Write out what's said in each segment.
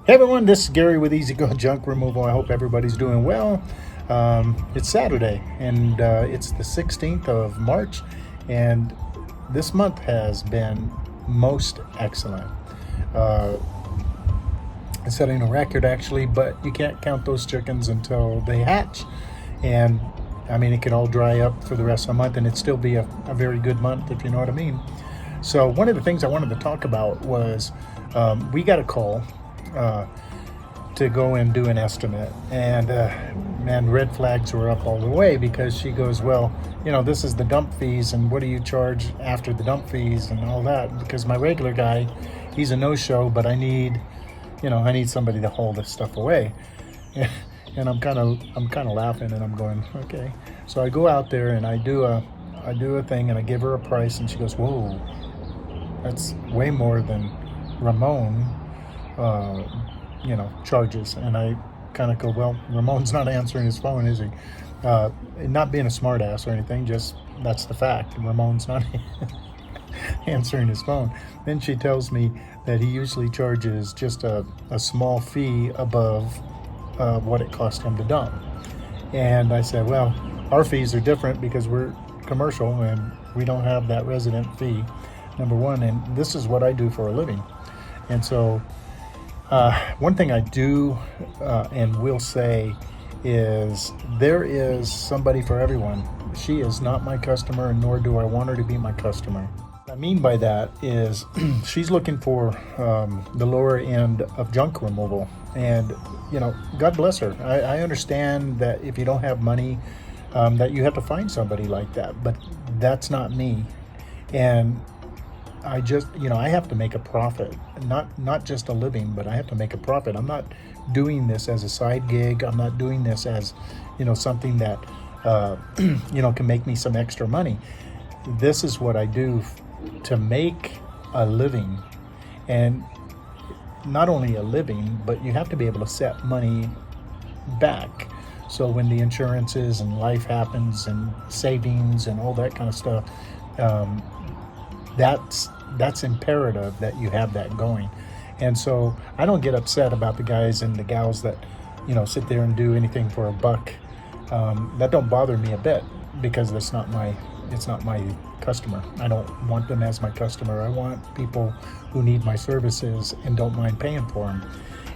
Hey everyone, this is Gary with Easy Go Junk Removal. I hope everybody's doing well. It's Saturday and it's the 16th of March, and this month has been most excellent. Setting a record actually, but you can't count those chickens until they hatch. And I mean, it could all dry up for the rest of the month and it'd still be a very good month, if you know what I mean. So one of the things I wanted to talk about was we got a call to go and do an estimate, and man, red flags were up all the way, because she goes, well, you know, this is the dump fees, and what do you charge after the dump fees and all that, because my regular guy, he's a no-show, but I need somebody to haul this stuff away. And I'm kind of laughing, and I'm going, okay. So I go out there and I do a thing, and I give her a price, and she goes, whoa, that's way more than Ramon charges. And I kind of go, well, Ramon's not answering his phone, is he? Not being a smart ass or anything, just that's the fact. Ramon's not answering his phone. Then she tells me that he usually charges just a small fee above what it cost him to dump. And I said, well, our fees are different because we're commercial and we don't have that resident fee, number one, and this is what I do for a living. And so one thing I do and will say is there is somebody for everyone. She is not my customer, nor do I want her to be my customer. What I mean by that is she's looking for the lower end of junk removal. And, you know, God bless her. I understand that if you don't have money, that you have to find somebody like that. But that's not me. And I just, I have to make a profit, not just a living, but I have to make a profit. I'm not doing this as a side gig. I'm not doing this as, something that, can make me some extra money. This is what I do to make a living, and not only a living, but you have to be able to set money back. So when the insurances and life happens and savings and all that kind of stuff, that's imperative that you have that going. And so I don't get upset about the guys and the gals that sit there and do anything for a buck. That don't bother me a bit, because it's not my customer. I don't want them as my customer. I want people who need my services and don't mind paying for them.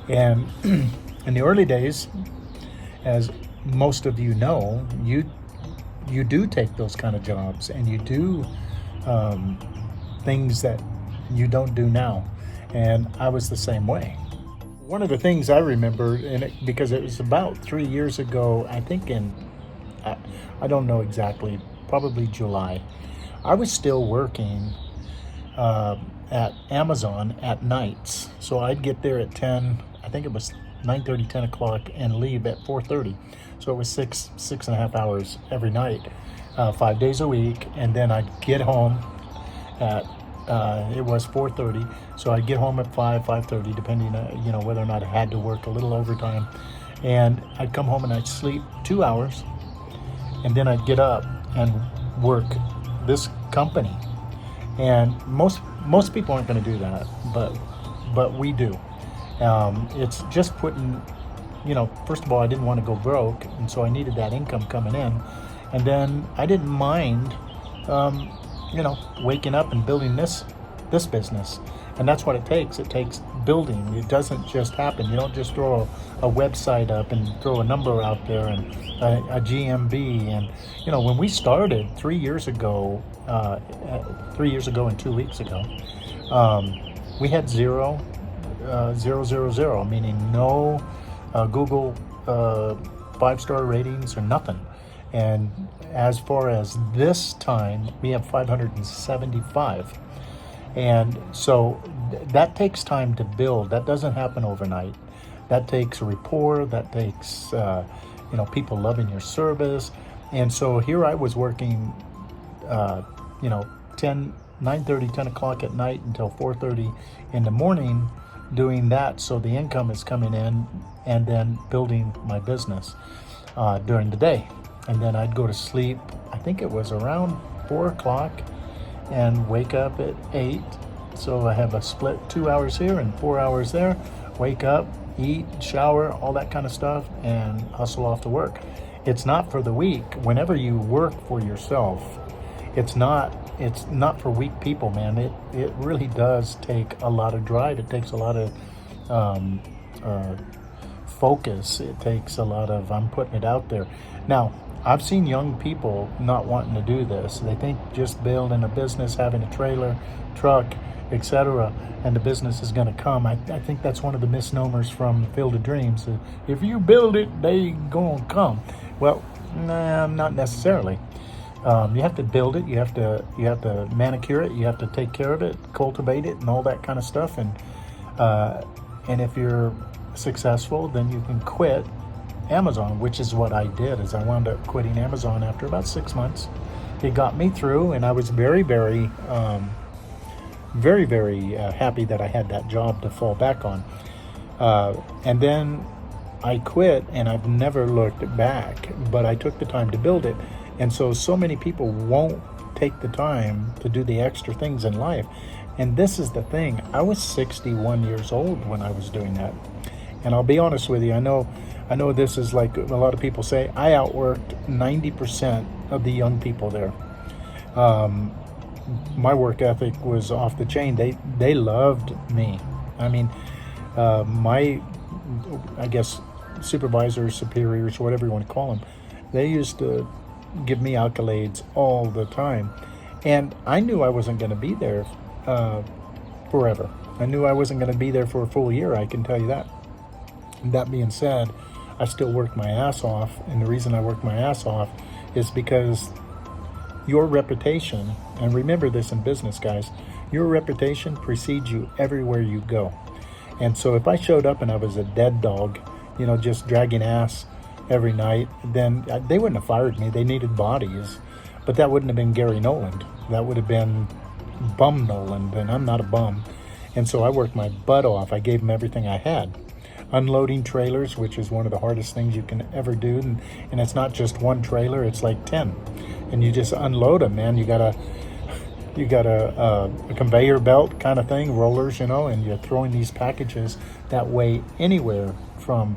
And in the early days, as most of you know, you do take those kind of jobs, and you do things that you don't do now. And I was the same way. One of the things I remember, because it was about 3 years ago, I think I don't know exactly, probably July, I was still working at Amazon at nights. So I'd get there at 10, I think it was 9:30, 10 o'clock, and leave at 4:30. So it was six and a half hours every night, 5 days a week. And then I'd get home at it was 4:30, so I'd get home at 5:30, depending whether or not I had to work a little overtime. And I'd come home and I'd sleep 2 hours, and then I'd get up and work this company. And most people aren't going to do that, but we do. It's just putting, first of all, I didn't want to go broke, and so I needed that income coming in. And then I didn't mind waking up and building this business. And that's what it takes. It takes building. It doesn't just happen. You don't just throw a website up and throw a number out there and a GMB. And, when we started 3 years ago and 2 weeks ago, we had zero, meaning no Google 5-star ratings or nothing. And as far as this time, we have 575. And so that takes time to build. That doesn't happen overnight. That takes rapport. That takes, people loving your service. And so here I was working, 9:30, 10 o'clock at night until 4:30 in the morning, doing that. So the income is coming in, and then building my business during the day. And then I'd go to sleep, I think it was around 4 o'clock, and wake up at 8. So I have a split 2 hours here and 4 hours there. Wake up, eat, shower, all that kind of stuff, and hustle off to work. It's not for the weak. Whenever you work for yourself, it's not for weak people, man. It really does take a lot of drive. It takes a lot of focus. It takes a lot of, I'm putting it out there. Now, I've seen young people not wanting to do this. They think just building a business, having a trailer, truck, etc., and the business is going to come. I think that's one of the misnomers from Field of Dreams. If you build it, they going to come. Well, nah, not necessarily. You have to build it. You have to manicure it. You have to take care of it, cultivate it, and all that kind of stuff. And if you're successful, then you can quit Amazon, which is what I did. Is I wound up quitting Amazon after about 6 months. It got me through, and I was very, very happy that I had that job to fall back on. And then I quit, and I've never looked back. But I took the time to build it, and so many people won't take the time to do the extra things in life. And this is the thing. I was 61 years old when I was doing that. And I'll be honest with you, I know this is like a lot of people say, I outworked 90% of the young people there. My work ethic was off the chain. They loved me. I mean, I guess supervisors, superiors, whatever you want to call them, they used to give me accolades all the time. And I knew I wasn't going to be there forever. I knew I wasn't going to be there for a full year, I can tell you that. That being said, I still worked my ass off, and the reason I worked my ass off is because your reputation, and remember this in business, guys, your reputation precedes you everywhere you go. And so if I showed up and I was a dead dog, just dragging ass every night, then they wouldn't have fired me. They needed bodies. But that wouldn't have been Gary Noland. That would have been Bum Noland, and I'm not a bum. And so I worked my butt off. I gave them everything I had. Unloading trailers, which is one of the hardest things you can ever do, and it's not just one trailer, it's like 10, and you just unload them, man. You got a conveyor belt kind of thing, rollers, and you're throwing these packages that weigh anywhere from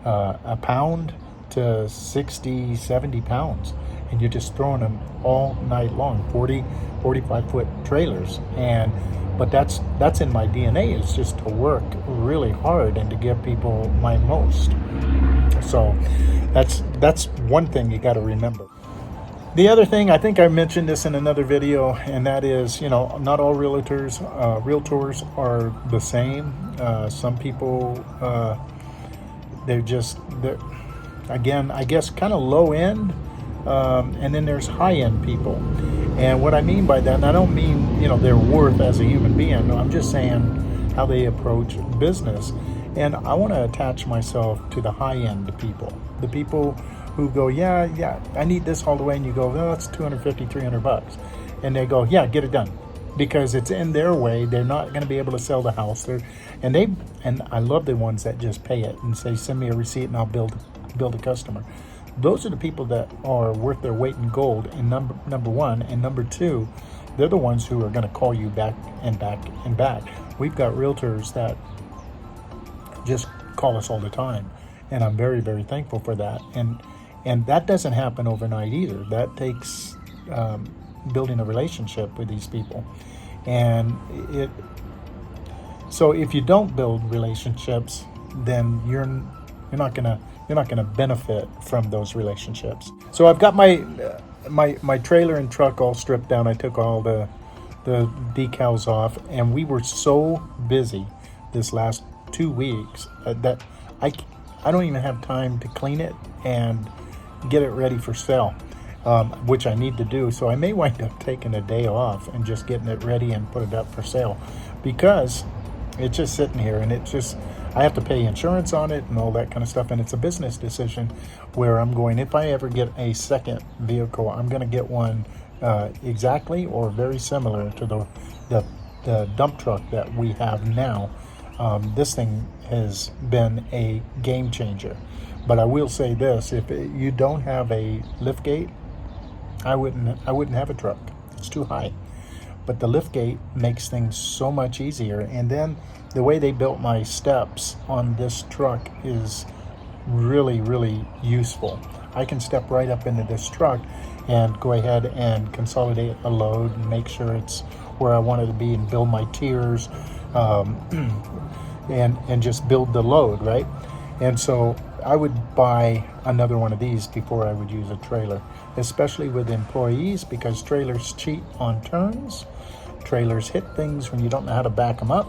a pound to 60, 70 pounds, and you're just throwing them all night long, 45 foot trailers. But that's in my DNA, is just to work really hard and to give people my most. So that's one thing you got to remember. The other thing, I think I mentioned this in another video, and that is, not all realtors are the same. Some people, they're again, I guess, kind of low end, and then there's high end people. And what I mean by that, and I don't mean, their worth as a human being. No, I'm just saying how they approach business. And I want to attach myself to the high-end people. The people who go, yeah, I need this all the way. And you go, well, that's $250, $300. And they go, yeah, get it done. Because it's in their way. They're not going to be able to sell the house. And I love the ones that just pay it and say, send me a receipt and I'll build a customer. Those are the people that are worth their weight in gold, in number one. And number two, they're the ones who are going to call you back and back and back. We've got realtors that just call us all the time, and I'm very, very thankful for that. And that doesn't happen overnight either. That takes building a relationship with these people. And so if you don't build relationships, then you're not gonna benefit from those relationships. So I've got my trailer and truck all stripped down. I took all the decals off, and we were so busy this last 2 weeks that I don't even have time to clean it and get it ready for sale, which I need to do. So I may wind up taking a day off and just getting it ready and put it up for sale, because it's just sitting here, and I have to pay insurance on it and all that kind of stuff. And it's a business decision where I'm going, if I ever get a second vehicle, I'm going to get one exactly or very similar to the dump truck that we have now. This thing has been a game changer. But I will say this: if you don't have a lift gate, I wouldn't have a truck. It's too high. But the lift gate makes things so much easier. And then the way they built my steps on this truck is really, really useful. I can step right up into this truck and go ahead and consolidate a load and make sure it's where I want it to be and build my tiers, and just build the load, right? And so I would buy another one of these before I would use a trailer, especially with employees, because trailers cheat on turns. Trailers hit things when you don't know how to back them up.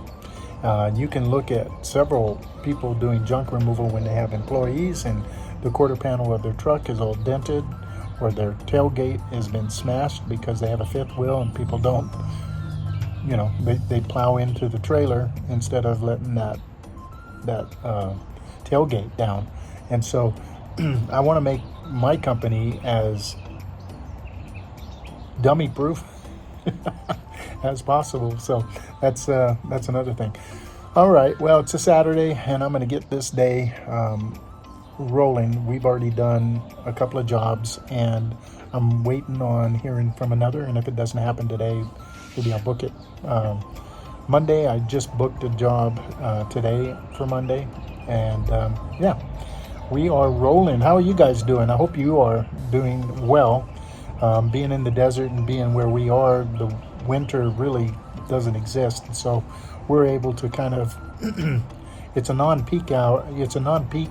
You can look at several people doing junk removal when they have employees and the quarter panel of their truck is all dented, or their tailgate has been smashed because they have a fifth wheel and people don't, they plow into the trailer instead of letting that tailgate down. And so I want to make my company as dummy proof as possible. So that's another thing. All right, well, it's a Saturday and I'm going to get this day rolling. We've already done a couple of jobs and I'm waiting on hearing from another, and if it doesn't happen today, maybe I'll book it Monday. I just booked a job today for Monday, and yeah, we are rolling. How are you guys doing? I hope you are doing well. Being in the desert and being where we are, the winter really doesn't exist, and so we're able to kind of it's a non-peak hour, it's a non-peak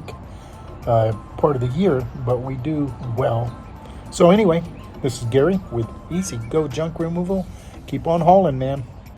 part of the year, but we do well. So anyway, this is Gary with Easy Go Junk Removal. Keep on hauling, man.